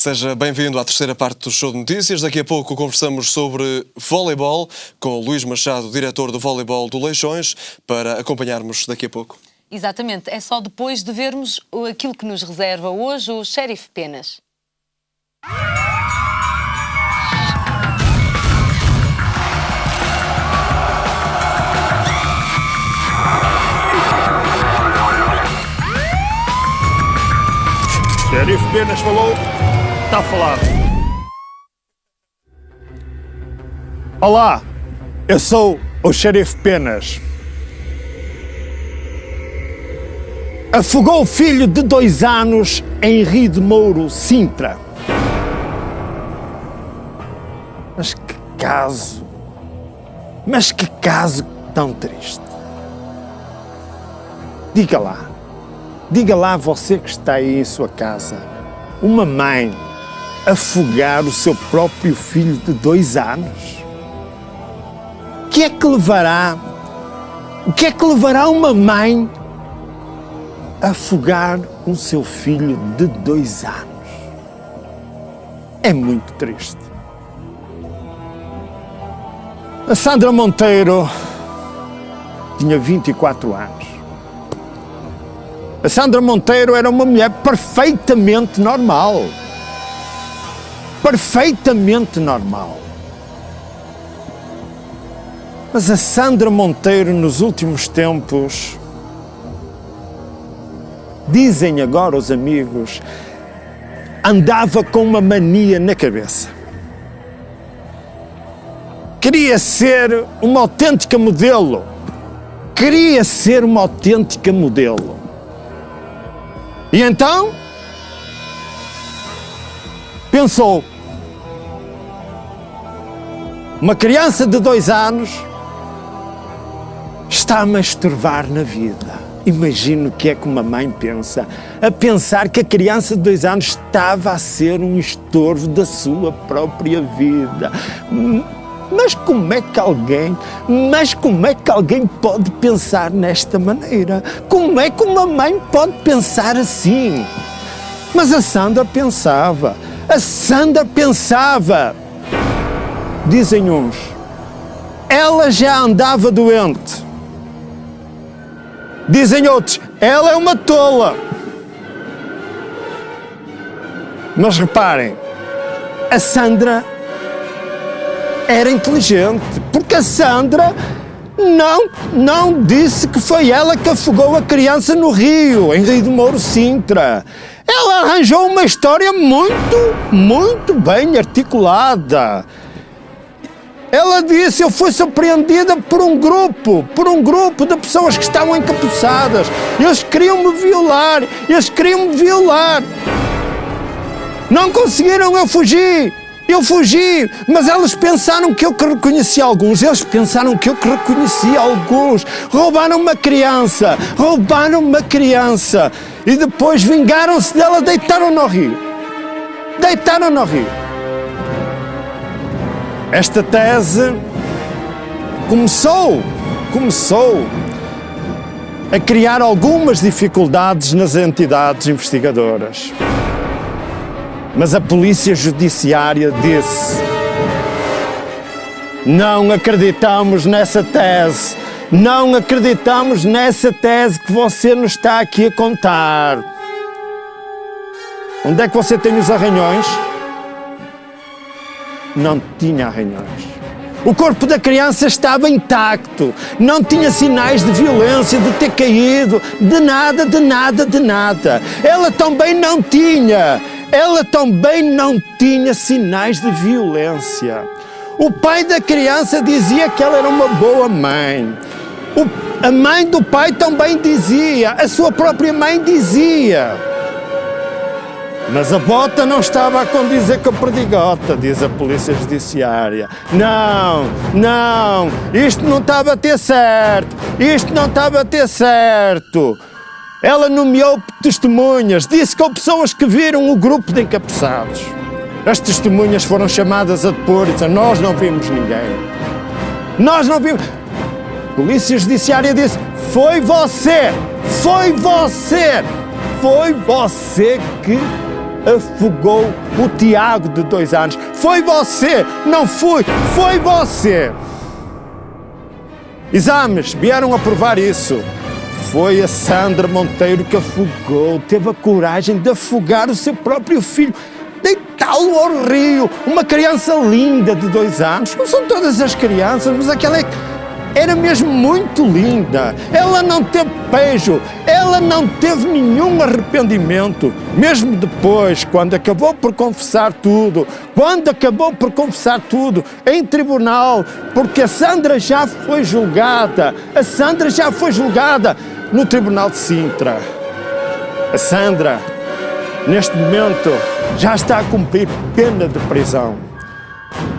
Seja bem-vindo à terceira parte do Show de Notícias. Daqui a pouco conversamos sobre voleibol com o Luís Machado, diretor do voleibol do Leixões, para acompanharmos daqui a pouco. Exatamente, é só depois de vermos aquilo que nos reserva hoje o Sheriff Penas. Sheriff Penas falou, está falado. Olá, eu sou o Sheriff Penas. Afogou o filho de 2 anos em Rio de Mouro, Sintra. Mas que caso tão triste. Diga lá você que está aí em sua casa, uma mãe afogar o seu próprio filho de 2 anos. O que é que levará uma mãe a afogar o seu filho de 2 anos? É muito triste. A Sandra Monteiro tinha 24 anos. A Sandra Monteiro era uma mulher perfeitamente normal. Perfeitamente normal. Mas a Sandra Monteiro, nos últimos tempos, dizem agora os amigos, andava com uma mania na cabeça. Queria ser uma autêntica modelo. Queria ser uma autêntica modelo. E então, pensou, uma criança de 2 anos está a masturbar na vida. Imagino o que é que uma mãe pensa, a pensar que a criança de 2 anos estava a ser um estorvo da sua própria vida. Mas como é que alguém pode pensar nesta maneira? Como é que uma mãe pode pensar assim? Mas a Sandra pensava. Dizem uns, ela já andava doente. Dizem outros, ela é uma tola. Mas reparem, a Sandra era inteligente, porque a Sandra não disse que foi ela que afogou a criança no rio, em Rio de Mouro, Sintra. Ela arranjou uma história muito bem articulada. Ela disse, eu fui surpreendida por um grupo de pessoas que estavam encapuçadas. Eles queriam me violar. Não conseguiram, eu fugi, mas elas pensaram que eu reconheci alguns. Roubaram uma criança. E depois vingaram-se dela, deitaram no rio. Esta tese começou a criar algumas dificuldades nas entidades investigadoras. Mas a polícia judiciária disse, não acreditamos nessa tese que você nos está aqui a contar. Onde é que você tem os arranhões? Não tinha arranhões. O corpo da criança estava intacto, não tinha sinais de violência, de ter caído, de nada. Ela também não tinha sinais de violência. O pai da criança dizia que ela era uma boa mãe. A mãe do pai também dizia, a sua própria mãe dizia. Mas a bota não estava a condizer com a perdigota, diz a polícia judiciária. Não, isto não estava a ter certo. Ela nomeou testemunhas, disse que houve pessoas que viram o grupo de encapuçados. As testemunhas foram chamadas a depor e disseram, nós não vimos ninguém. A polícia judiciária disse, foi você que afogou o Tiago de 2 anos. Foi você, não fui, foi você. Exames vieram a provar isso. Foi a Sandra Monteiro que afogou, teve a coragem de afogar o seu próprio filho, deitá-lo ao rio. Uma criança linda de 2 anos. Não são todas as crianças, mas aquela era mesmo muito linda. Ela não teve pejo, ela não teve nenhum arrependimento. Mesmo depois, quando acabou por confessar tudo, em tribunal, porque a Sandra já foi julgada, no Tribunal de Sintra. A Sandra, neste momento, já está a cumprir pena de prisão.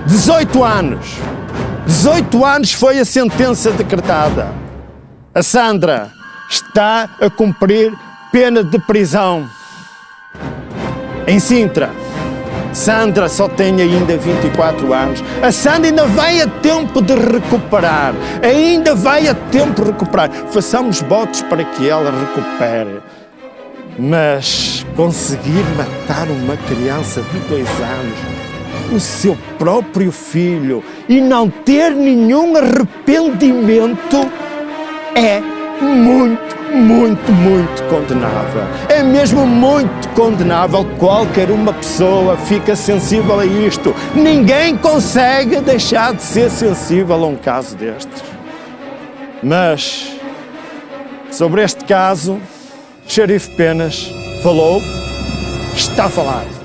18 anos. 18 anos foi a sentença decretada. A Sandra está a cumprir pena de prisão em Sintra. Sandra só tem ainda 24 anos. A Sandra ainda vai a tempo de recuperar. Façamos votos para que ela recupere. Mas conseguir matar uma criança de 2 anos, o seu próprio filho, e não ter nenhum arrependimento, é muito condenável. É mesmo muito condenável. Qualquer uma pessoa fica sensível a isto. Ninguém consegue deixar de ser sensível a um caso destes. Mas, sobre este caso, Xerife Penas falou, está falado.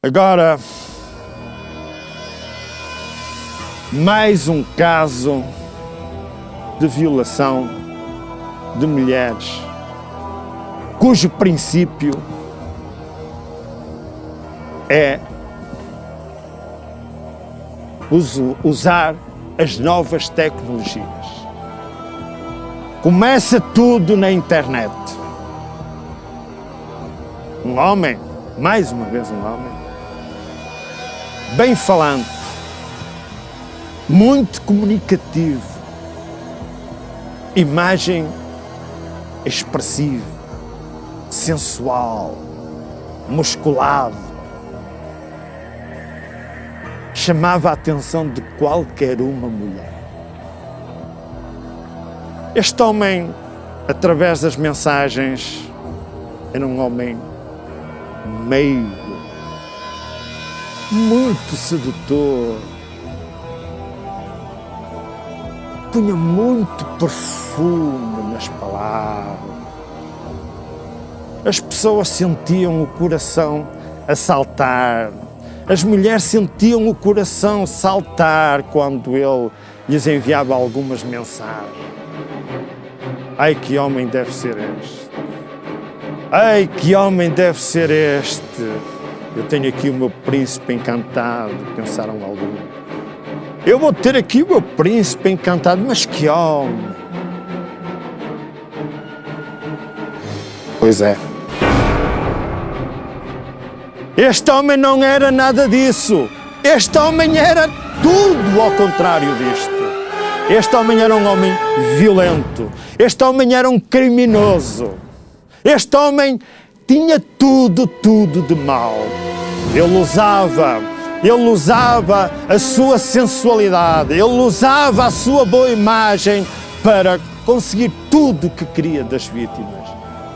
Agora, mais um caso de violação de mulheres, cujo princípio é usar as novas tecnologias. Começa tudo na internet. Um homem, mais uma vez um homem, bem falante, muito comunicativo, imagem expressiva, sensual, musculado, chamava a atenção de qualquer uma mulher. Este homem, através das mensagens, era um homem meigo, muito sedutor, punha muito perfume nas palavras. As pessoas sentiam o coração a saltar, as mulheres sentiam o coração saltar quando ele lhes enviava algumas mensagens. Ai, que homem deve ser este! Ai, que homem deve ser este! Eu tenho aqui o meu príncipe encantado, pensaram alguns. Eu vou ter aqui o meu príncipe encantado, mas que homem! Pois é. Este homem não era nada disso. Este homem era tudo ao contrário disto. Este homem era um homem violento. Este homem era um criminoso. Este homem tinha tudo de mal. Ele usava a sua sensualidade, ele usava a sua boa imagem para conseguir tudo o que queria das vítimas.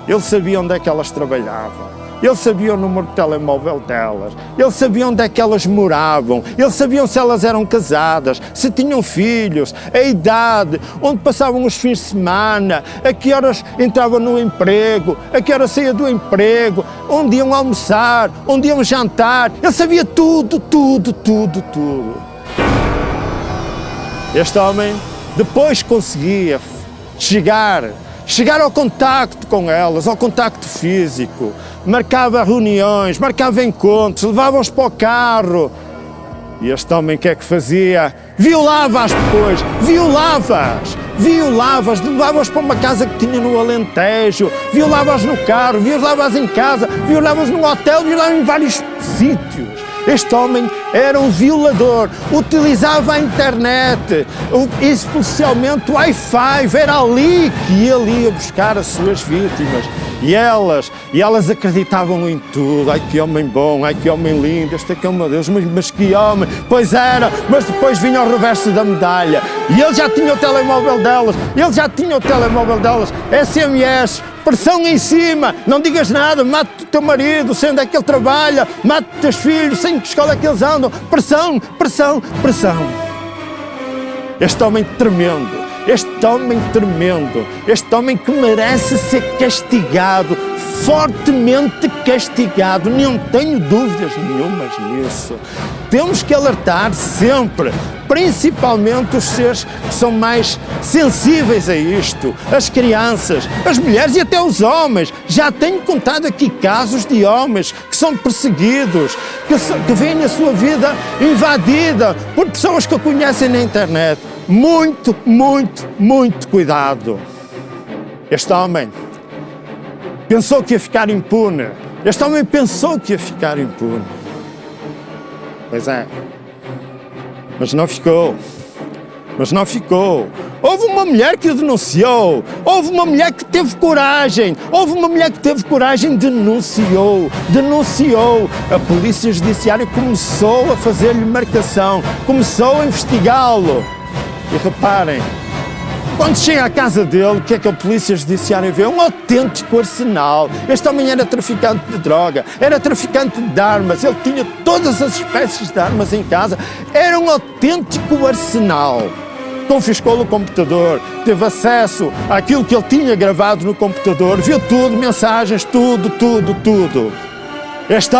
Ele sabia onde é que elas trabalhavam. Ele sabia o número de telemóvel delas, ele sabia onde é que elas moravam, ele sabia se elas eram casadas, se tinham filhos, a idade, onde passavam os fins de semana, a que horas entravam no emprego, a que horas saía do emprego, onde iam almoçar, onde iam jantar. Ele sabia tudo. Este homem depois conseguia chegar ao contacto com elas, ao contacto físico, marcava reuniões, marcava encontros, levava-os para o carro. E este homem o que é que fazia? Violava-as depois, violava-as, levava-as para uma casa que tinha no Alentejo, violava-as no carro, violava-as em casa, violava-as num hotel, violava-as em vários sítios. Este homem era um violador, utilizava a internet, especialmente o Wi-Fi, era ali que ele ia buscar as suas vítimas. E elas acreditavam em tudo. Ai, que homem bom, ai, que homem lindo, este é que é o meu Deus, mas que homem. Pois era, mas depois vinha o reverso da medalha. E ele já tinha o telemóvel delas, SMS, pressão em cima, não digas nada, mate o teu marido, sei onde é que ele trabalha, mate os teus filhos, sei em que escola é que eles andam. Pressão, pressão, pressão. Este homem tremendo. Este homem que merece ser castigado, fortemente castigado, não tenho dúvidas nenhumas nisso. Temos que alertar sempre, principalmente os seres que são mais sensíveis a isto, as crianças, as mulheres e até os homens. Já tenho contado aqui casos de homens que são perseguidos, que veem a sua vida invadida por pessoas que a conhecem na internet. Muito, muito, muito cuidado. Este homem pensou que ia ficar impune. Pois é. Mas não ficou. Houve uma mulher que o denunciou. Houve uma mulher que teve coragem. Denunciou. A Polícia Judiciária começou a fazer-lhe marcação. Começou a investigá-lo. E reparem, quando chega à casa dele, o que é que a Polícia Judiciária vê? Um autêntico arsenal. Este homem era traficante de droga, era traficante de armas, ele tinha todas as espécies de armas em casa. Era um autêntico arsenal. Confiscou-lhe o computador, teve acesso àquilo que ele tinha gravado no computador, viu tudo, mensagens, tudo. Este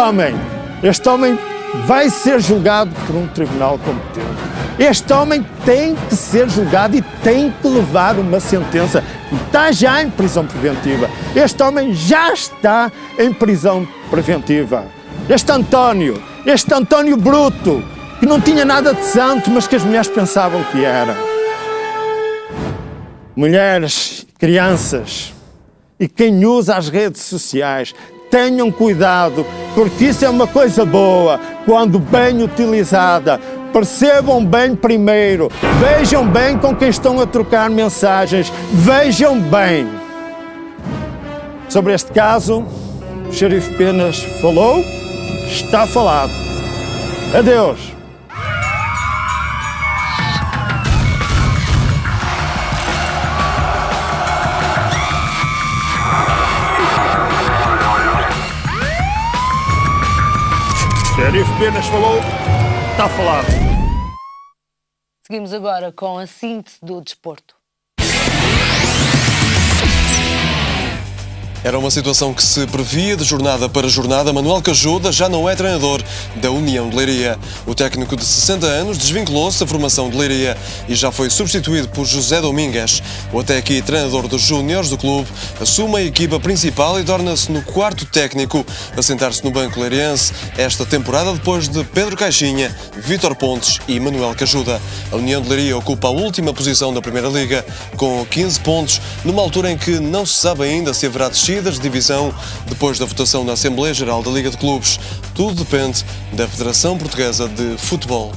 homem vai ser julgado por um tribunal competente. Este homem tem que ser julgado e tem que levar uma sentença. Está já em prisão preventiva. Este homem já está em prisão preventiva. Este António bruto, que não tinha nada de santo, mas que as mulheres pensavam que era. Mulheres, crianças e quem usa as redes sociais, tenham cuidado, porque isso é uma coisa boa, quando bem utilizada. Percebam bem primeiro, vejam bem com quem estão a trocar mensagens, vejam bem. Sobre este caso, o Xerife Penas falou, está falado. Adeus. Xerife Penas falou, está falado. Seguimos agora com a síntese do desporto. Era uma situação que se previa de jornada para jornada. Manuel Cajuda já não é treinador da União de Leiria. O técnico de 60 anos desvinculou-se da formação de Leiria e já foi substituído por José Domingues. O até aqui treinador dos júniores do clube assume a equipa principal e torna-se no quarto técnico a sentar-se no banco leiriense esta temporada, depois de Pedro Caixinha, Vítor Pontes e Manuel Cajuda. A União de Leiria ocupa a última posição da Primeira Liga com 15 pontos, numa altura em que não se sabe ainda se haverá descidas de divisão depois da votação na Assembleia Geral da Liga de Clubes. Tudo depende da Federação Portuguesa de Futebol.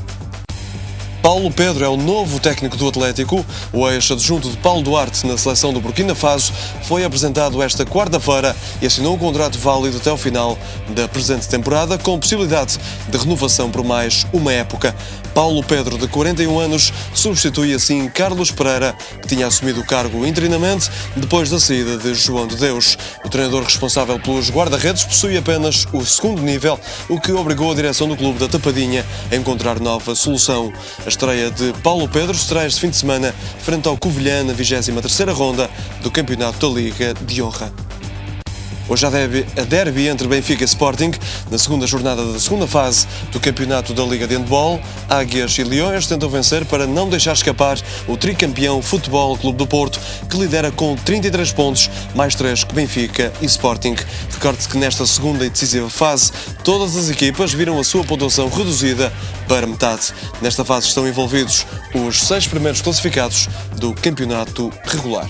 Paulo Pedro é o novo técnico do Atlético. O ex-adjunto de Paulo Duarte na seleção do Burkina Faso foi apresentado esta quarta-feira e assinou um contrato válido até ao final da presente temporada, com possibilidade de renovação por mais uma época. Paulo Pedro, de 41 anos, substitui assim Carlos Pereira, que tinha assumido o cargo interinamente depois da saída de João de Deus. O treinador responsável pelos guarda-redes possui apenas o segundo nível, o que obrigou a direção do clube da Tapadinha a encontrar nova solução. A estreia de Paulo Pedro será este fim de semana frente ao Covilhã na 23ª ronda do Campeonato da Liga de Honra. Hoje há derby entre Benfica e Sporting, na segunda jornada da segunda fase do Campeonato da Liga de Handball. Águias e Leões tentam vencer para não deixar escapar o tricampeão Futebol Clube do Porto, que lidera com 33 pontos, mais 3 que Benfica e Sporting. Recorde-se que nesta segunda e decisiva fase, todas as equipas viram a sua pontuação reduzida para metade. Nesta fase estão envolvidos os 6 primeiros classificados do campeonato regular.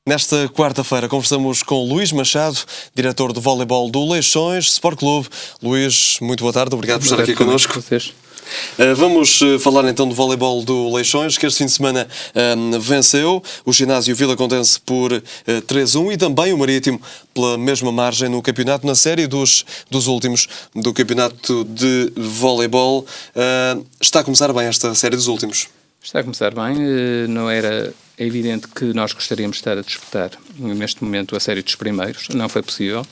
Nesta quarta-feira conversamos com Luís Machado, diretor do voleibol do Leixões Sport Clube. Luís, muito boa tarde, obrigado por estar aqui connosco. Vamos falar então do voleibol do Leixões, que este fim de semana venceu o ginásio Vilacondense por 3-1 e também o Marítimo pela mesma margem no campeonato, na série dos últimos do campeonato de voleibol. Está a começar bem esta série dos últimos? Está a começar bem. Não era evidente que nós gostaríamos de estar a disputar neste momento a série dos primeiros. Não foi possível.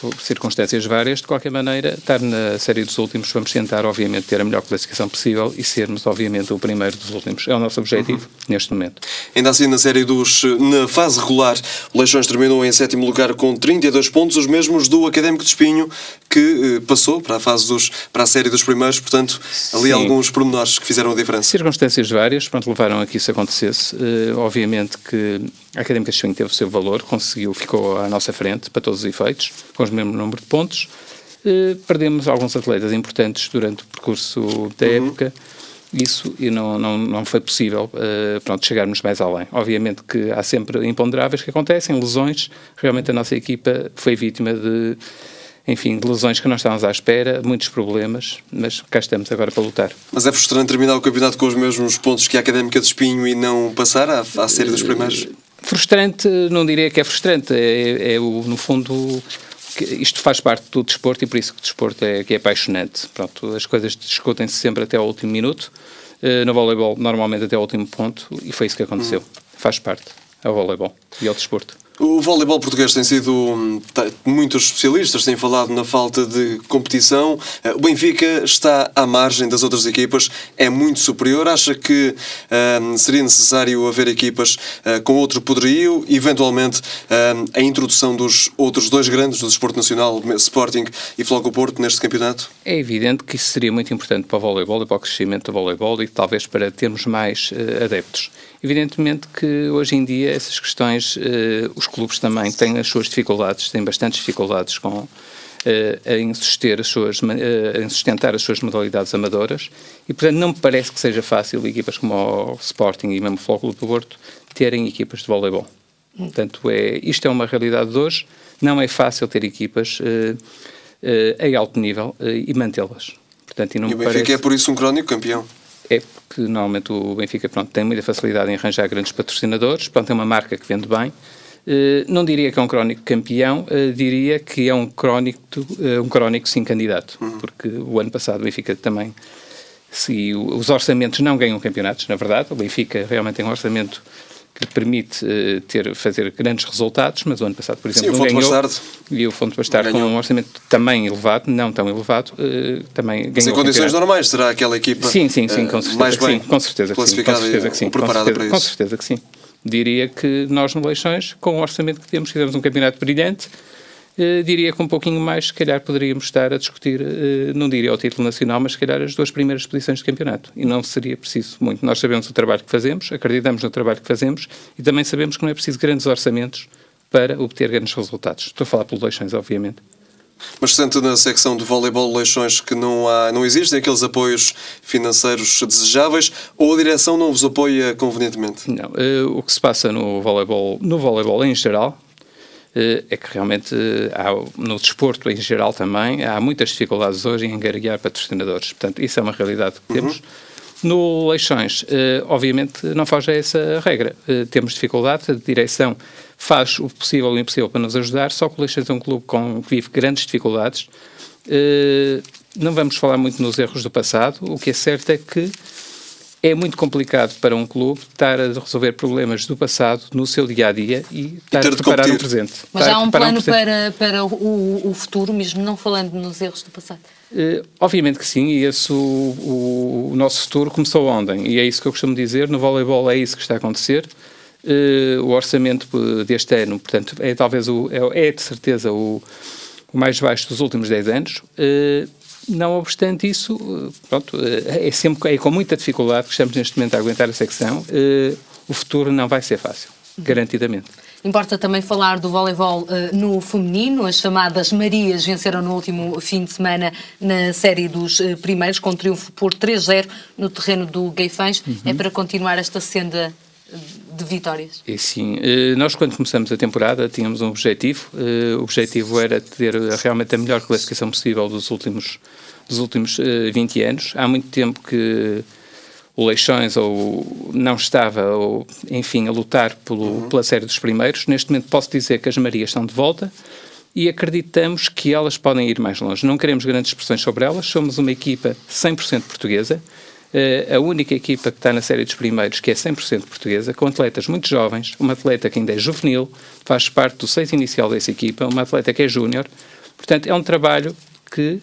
Por circunstâncias várias. De qualquer maneira, estar na série dos últimos, vamos tentar, obviamente, ter a melhor classificação possível e sermos, obviamente, o primeiro dos últimos. É o nosso objetivo neste momento. Ainda assim, na fase regular, o Leixões terminou em 7º lugar com 32 pontos, os mesmos do Académico de Espinho, que passou para a série dos primeiros, portanto, ali alguns pormenores que fizeram a diferença. Circunstâncias várias, levaram a que isso acontecesse. Obviamente que a Académica de Espinho teve o seu valor, ficou à nossa frente, para todos os efeitos, com o mesmo número de pontos. Perdemos alguns atletas importantes durante o percurso da época, e não foi possível chegarmos mais além. Obviamente que há sempre imponderáveis que acontecem, lesões. Realmente a nossa equipa foi vítima de lesões que não estávamos à espera, muitos problemas, mas cá estamos agora para lutar. Mas é frustrante terminar o campeonato com os mesmos pontos que a Académica de Espinho e não passar à série dos primeiros? Frustrante, não diria que é frustrante, no fundo, isto faz parte do desporto e por isso que o desporto é apaixonante. Pronto, as coisas discutem-se sempre até ao último minuto, no voleibol normalmente até ao último ponto, e foi isso que aconteceu. Faz parte ao voleibol e ao desporto. O voleibol português tem sido... Muitos especialistas têm falado na falta de competição. O Benfica está à margem das outras equipas, é muito superior. Acha que seria necessário haver equipas com outro poderio, eventualmente a introdução dos outros dois grandes do desporto nacional, Sporting e Floco Porto, neste campeonato? É evidente que isso seria muito importante para o voleibol e para o crescimento do voleibol e talvez para termos mais adeptos. Evidentemente que hoje em dia essas questões, os clubes também têm as suas dificuldades, têm bastantes dificuldades em sustentar as suas modalidades amadoras e, portanto, não me parece que seja fácil equipas como o Sporting e mesmo o Floco Porto terem equipas de voleibol. Portanto, isto é uma realidade de hoje, não é fácil ter equipas em alto nível e mantê-las. Portanto, e o Benfica é por isso um crónico campeão? É porque normalmente o Benfica tem muita facilidade em arranjar grandes patrocinadores, é uma marca que vende bem. Não diria que é um crónico campeão, diria que é um crónico sim candidato, porque o ano passado o Benfica também, os orçamentos não ganham campeonatos, na verdade, o Benfica realmente tem um orçamento que permite fazer grandes resultados, mas o ano passado, por exemplo, não ganhou. E o Fonte Bastardo, com um orçamento também elevado, não tão elevado, também ganhou. Mas em condições normais, será aquela equipa sim, com certeza, mais bem com certeza que sim, preparada para isso? Com certeza que sim. Diria que nós no Leixões, com o orçamento que temos, fizemos um campeonato brilhante. Diria que um pouquinho mais, se calhar, poderíamos estar a discutir, não diria o título nacional, mas se calhar as duas primeiras posições de campeonato. E não seria preciso muito. Nós sabemos o trabalho que fazemos, acreditamos no trabalho que fazemos e também sabemos que não é preciso grandes orçamentos para obter grandes resultados. Estou a falar pelo Leixões, obviamente. Mas sente na secção do voleibol Leixões que não existem aqueles apoios financeiros desejáveis ou a direção não vos apoia convenientemente? Não. O que se passa no voleibol em geral, é que realmente no desporto em geral também há muitas dificuldades hoje em angariar patrocinadores. Portanto, isso é uma realidade que temos. No Leixões, obviamente, não foge a essa regra. Temos dificuldade, a direção faz o possível e o impossível para nos ajudar, só que o Leixões é um clube que vive grandes dificuldades. Não vamos falar muito nos erros do passado, o que é certo é que é muito complicado para um clube estar a resolver problemas do passado no seu dia-a-dia e estar a preparar o presente. Mas há um plano para o futuro, mesmo não falando nos erros do passado? Obviamente que sim, e esse o nosso futuro começou ontem, e é isso que eu costumo dizer, no voleibol é isso que está a acontecer. O orçamento deste ano, portanto, é talvez de certeza o mais baixo dos últimos 10 anos. Não obstante isso, é com muita dificuldade que estamos neste momento a aguentar a secção. O futuro não vai ser fácil, garantidamente. Importa também falar do voleibol no feminino. As chamadas Marias venceram no último fim de semana na série dos primeiros, com triunfo por 3-0 no terreno do Gueifães. É para continuar esta senda de vitórias? E sim, nós quando começamos a temporada tínhamos um objetivo. O objetivo era ter realmente a melhor classificação possível dos últimos dos últimos 20 anos. Há muito tempo que o Leixões ou não estava, ou, enfim, a lutar pela série dos primeiros. Neste momento posso dizer que as Marias estão de volta e acreditamos que elas podem ir mais longe. Não queremos grandes expressões sobre elas, somos uma equipa 100% portuguesa, a única equipa que está na série dos primeiros que é 100% portuguesa, com atletas muito jovens, uma atleta que ainda é juvenil, faz parte do 6 inicial dessa equipa, uma atleta que é júnior. Portanto, é um trabalho que,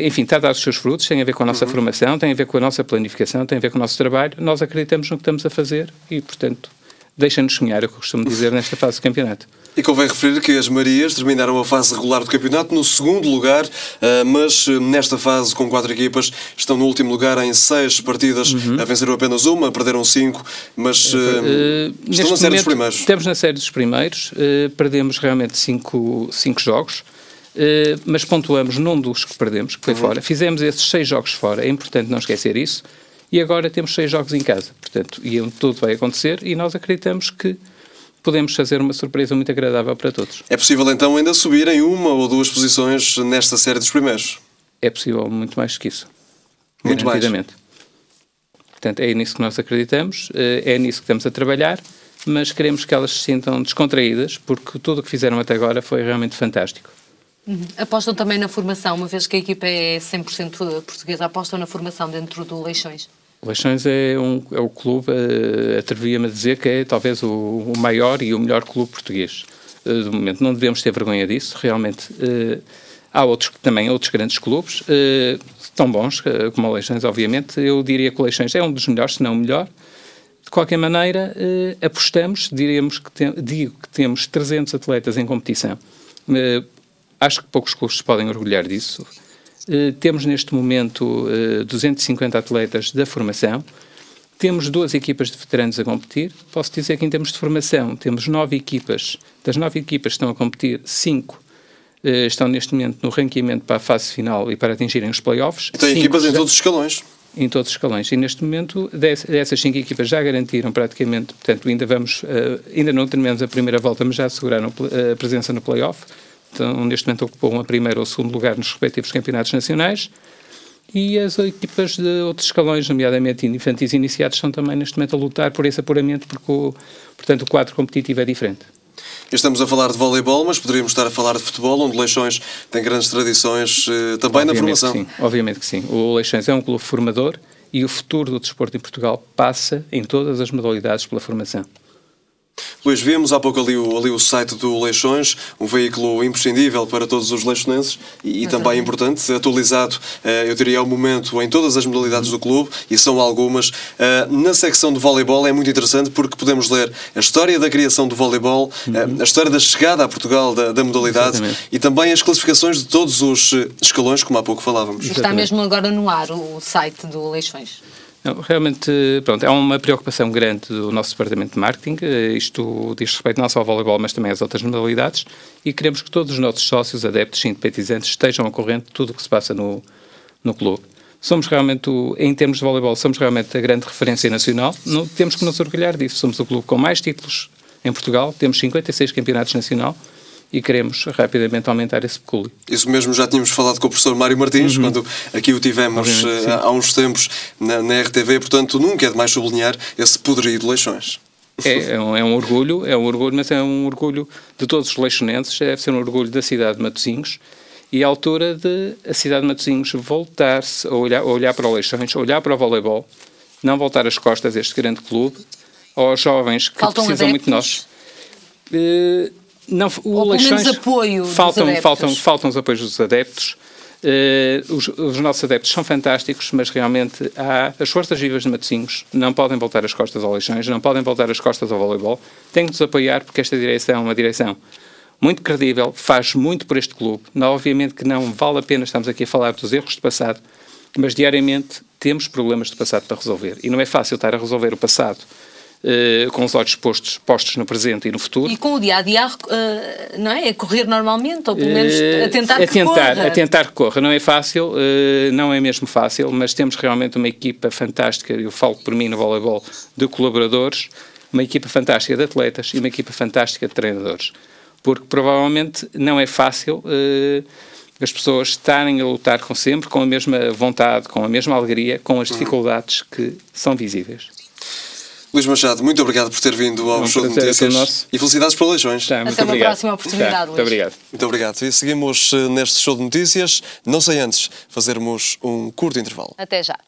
enfim, está a dar os seus frutos, tem a ver com a nossa formação, tem a ver com a nossa planificação, tem a ver com o nosso trabalho. Nós acreditamos no que estamos a fazer e, portanto, deixa-nos sonhar, é o que eu costumo dizer nesta fase do campeonato. E convém referir que as Marias terminaram a fase regular do campeonato no segundo lugar, mas nesta fase, com 4 equipas, estão no último lugar em 6 partidas, venceram apenas uma, perderam 5, mas estão na série dos primeiros. Estamos na série dos primeiros, perdemos realmente 5 jogos, mas pontuamos num dos que perdemos, que foi fora. Fizemos esses 6 jogos fora, é importante não esquecer isso, e agora temos 6 jogos em casa, portanto, e tudo vai acontecer, e nós acreditamos que podemos fazer uma surpresa muito agradável para todos. É possível então ainda subir em 1 ou 2 posições nesta série dos primeiros? É possível muito mais que isso. Muito mais. Portanto, é nisso que nós acreditamos, é nisso que estamos a trabalhar, mas queremos que elas se sintam descontraídas, porque tudo o que fizeram até agora foi realmente fantástico. Apostam também na formação, uma vez que a equipa é 100% portuguesa, apostam na formação dentro do Leixões? O Leixões é o clube, atrevia-me a dizer que é talvez o maior e o melhor clube português do momento. Não devemos ter vergonha disso, realmente. Há outros grandes clubes, tão bons como o Leixões, obviamente. Eu diria que o Leixões é um dos melhores, se não o melhor. De qualquer maneira, apostamos, digo que temos 300 atletas em competição. Acho que poucos clubes se podem orgulhar disso. Temos neste momento 250 atletas da formação, temos 2 equipas de veteranos a competir. Posso dizer que em termos de formação temos 9 equipas, das 9 equipas que estão a competir, 5 estão neste momento no ranqueamento para a fase final e para atingirem os play-offs. E tem equipas em todos os escalões. Em todos os escalões. E neste momento dessas 5 equipas já garantiram praticamente, portanto ainda não terminamos a primeira volta, mas já asseguraram a presença no play-off. Então, neste momento ocupam a primeiro ou segundo lugar nos respectivos campeonatos nacionais e as equipas de outros escalões, nomeadamente infantis iniciados, estão também neste momento a lutar por esse apuramento, porque portanto o quadro competitivo é diferente. Estamos a falar de voleibol, mas poderíamos estar a falar de futebol, onde Leixões tem grandes tradições também na formação. Sim, obviamente que sim. O Leixões é um clube formador e o futuro do desporto em Portugal passa em todas as modalidades pela formação. Luís, vimos há pouco ali o site do Leixões, um veículo imprescindível para todos os leixonenses e também importante, atualizado, eu diria, ao momento em todas as modalidades do clube, e são algumas. Na secção de voleibol é muito interessante porque podemos ler a história da criação do voleibol, a história da chegada a Portugal da modalidade. Exatamente. E também as classificações de todos os escalões, como há pouco falávamos. Está mesmo agora no ar o site do Leixões. Não, realmente, pronto, é uma preocupação grande do nosso departamento de marketing. Isto diz respeito não só ao voleibol, mas também às outras modalidades, e queremos que todos os nossos sócios, adeptos e simpatizantes estejam ao corrente de tudo o que se passa no clube. Somos realmente, em termos de voleibol, somos realmente a grande referência nacional. Não, temos que nos orgulhar disso. Somos o clube com mais títulos em Portugal, temos 56 campeonatos nacional, e queremos rapidamente aumentar esse pecúlio. Isso mesmo, já tínhamos falado com o professor Mário Martins, quando aqui o tivemos há uns tempos na RTV, portanto nunca é demais sublinhar esse poderio de Leixões. É um orgulho, mas é um orgulho de todos os leixonenses, deve ser um orgulho da cidade de Matosinhos, e à altura de a cidade de Matosinhos voltar-se a olhar para o Leixões, a olhar para o voleibol, não voltar as costas a este grande clube, aos jovens que faltam precisam adeptos? Muito de nós. Não, ou pelo menos apoio faltam os apoios dos adeptos. Os nossos adeptos são fantásticos, mas realmente as forças vivas de Matosinhos não podem voltar as costas ao Leixões, não podem voltar as costas ao voleibol. Têm que nos apoiar, porque esta direção é uma direção muito credível, faz muito por este clube. Obviamente que não vale a pena, estamos aqui a falar dos erros do passado, mas diariamente temos problemas do passado para resolver. E não é fácil estar a resolver o passado com os olhos postos no presente e no futuro. E com o dia-a-dia, não é? A correr normalmente, ou pelo menos a tentar que corra. A tentar que corra. Não é fácil, não é mesmo fácil, mas temos realmente uma equipa fantástica, eu falo por mim no voleibol, de colaboradores, uma equipa fantástica de atletas e uma equipa fantástica de treinadores. Porque provavelmente não é fácil as pessoas estarem a lutar sempre com a mesma vontade, com a mesma alegria, com as dificuldades que são visíveis. Luís Machado, muito obrigado por ter vindo ao Show de Notícias e felicidades pelas eleições. Tá, Até uma próxima oportunidade, Luís. Muito obrigado. Muito obrigado. E seguimos neste Show de Notícias, não sem antes fazermos um curto intervalo. Até já.